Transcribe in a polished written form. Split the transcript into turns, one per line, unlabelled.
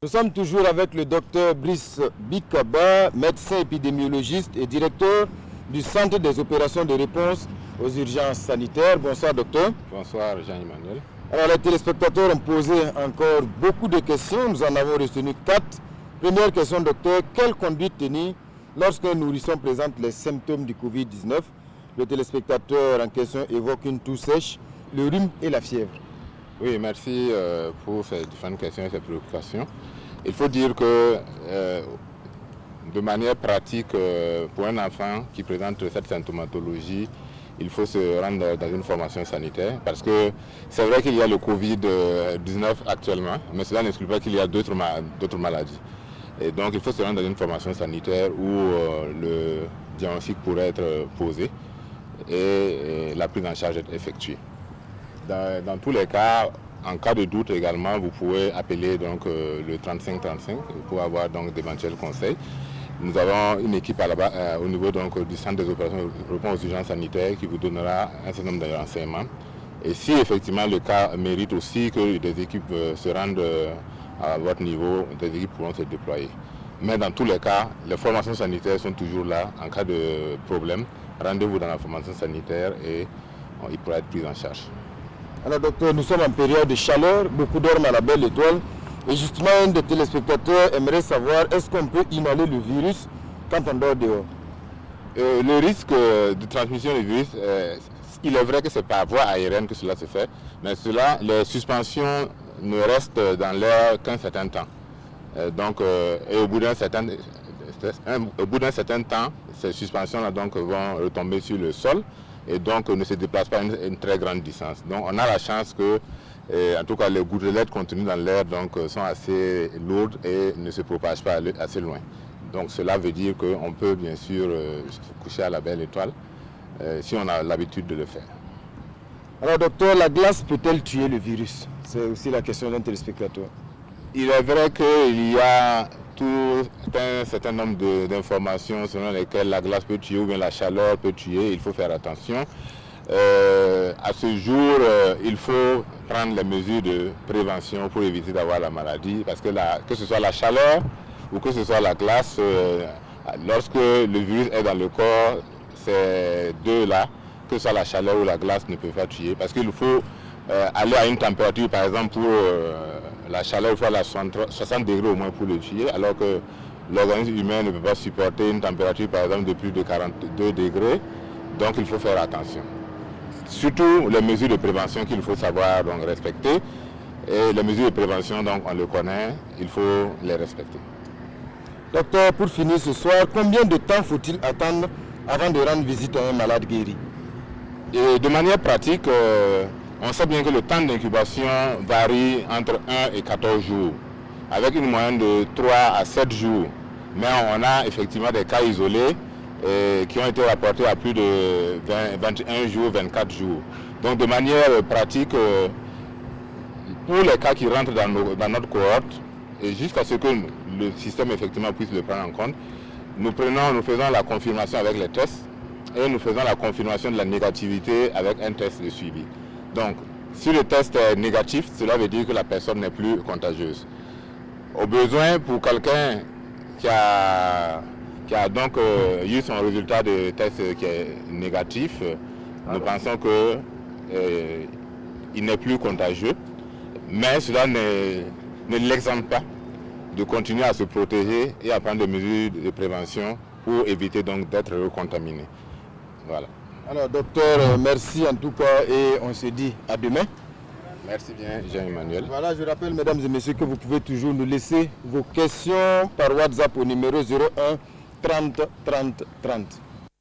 Nous sommes toujours avec le docteur Brice Bikaba, médecin épidémiologiste et directeur du Centre des opérations de réponse aux urgences sanitaires. Bonsoir docteur.
Bonsoir Jean-Emmanuel.
Alors les téléspectateurs ont posé encore beaucoup de questions, nous en avons retenu 4. Première question docteur, quelle conduite tenir lorsque un nourrisson présente les symptômes du Covid-19? Le téléspectateur en question évoque une toux sèche, le rhume et la fièvre.
Oui, merci pour ces différentes questions et ces préoccupations. Il faut dire que de manière pratique, pour un enfant qui présente cette symptomatologie, il faut se rendre dans une formation sanitaire parce que c'est vrai qu'il y a le Covid-19 actuellement, mais cela n'exclut pas qu'il y a d'autres maladies. Et donc il faut se rendre dans une formation sanitaire où le diagnostic pourrait être posé et la prise en charge est effectuée. Dans tous les cas, en cas de doute également, vous pouvez appeler donc, le 3535 pour avoir donc d'éventuels conseils. Nous avons une équipe au niveau donc, du centre des opérations de réponse aux urgences sanitaires qui vous donnera un certain nombre de renseignements. Et si effectivement le cas mérite aussi que des équipes se rendent à votre niveau, des équipes pourront se déployer. Mais dans tous les cas, les formations sanitaires sont toujours là. En cas de problème, rendez-vous dans la formation sanitaire et il pourra être pris en charge.
Alors docteur, nous sommes en période de chaleur, beaucoup dorment à la belle étoile. Et justement, un des téléspectateurs aimerait savoir, est-ce qu'on peut inhaler le virus quand on dort dehors?
Le risque de transmission du virus, il est vrai que c'est par voie aérienne que cela se fait, mais les suspensions ne restent dans l'air qu'un certain temps. Et au bout d'un certain temps, ces suspensions-là vont retomber sur le sol et donc ne se déplacent pas une très grande distance. Donc on a la chance que en tout cas, les gouttelettes contenues dans l'air sont assez lourdes et ne se propagent pas assez loin. Donc cela veut dire qu'on peut bien sûr se coucher à la belle étoile si on a l'habitude de le faire.
Alors docteur, la glace peut-elle tuer le virus? C'est aussi la question d'un téléspectateur.
Il est vrai qu'il y a tout un certain nombre d'informations selon lesquelles la glace peut tuer ou bien la chaleur peut tuer. Il faut faire attention. À ce jour, il faut prendre les mesures de prévention pour éviter d'avoir la maladie parce que ce soit la chaleur ou que ce soit la glace, lorsque le virus est dans le corps, ces deux-là, que ce soit la chaleur ou la glace, ne peuvent pas tuer parce qu'il faut aller à une température, par exemple pour la chaleur, il faut aller à 60 degrés au moins pour le tuer, alors que l'organisme humain ne peut pas supporter une température par exemple de plus de 42 degrés, donc il faut faire attention. Surtout les mesures de prévention qu'il faut savoir respecter. Et les mesures de prévention, on le connaît, il faut les respecter.
Docteur, pour finir ce soir, combien de temps faut-il attendre avant de rendre visite à un malade guéri?
Et de manière pratique, on sait bien que le temps d'incubation varie entre 1 et 14 jours, avec une moyenne de 3 à 7 jours. Mais on a effectivement des cas isolés qui ont été rapportés à plus de 21 jours, 24 jours. Donc de manière pratique, pour les cas qui rentrent dans notre cohorte, et jusqu'à ce que le système effectivement puisse le prendre en compte, nous faisons la confirmation avec les tests et nous faisons la confirmation de la négativité avec un test de suivi. Donc si le test est négatif, cela veut dire que la personne n'est plus contagieuse. Au besoin, pour quelqu'un qui a eu son résultat de test qui est négatif, nous pensons qu'il n'est plus contagieux, mais cela ne l'exempte pas de continuer à se protéger et à prendre des mesures de prévention pour éviter d'être recontaminé. Voilà.
Alors docteur, merci en tout cas et on se dit à demain.
Merci bien Jean-Emmanuel.
Voilà, je rappelle mesdames et messieurs que vous pouvez toujours nous laisser vos questions par WhatsApp au numéro 01 30 30 30.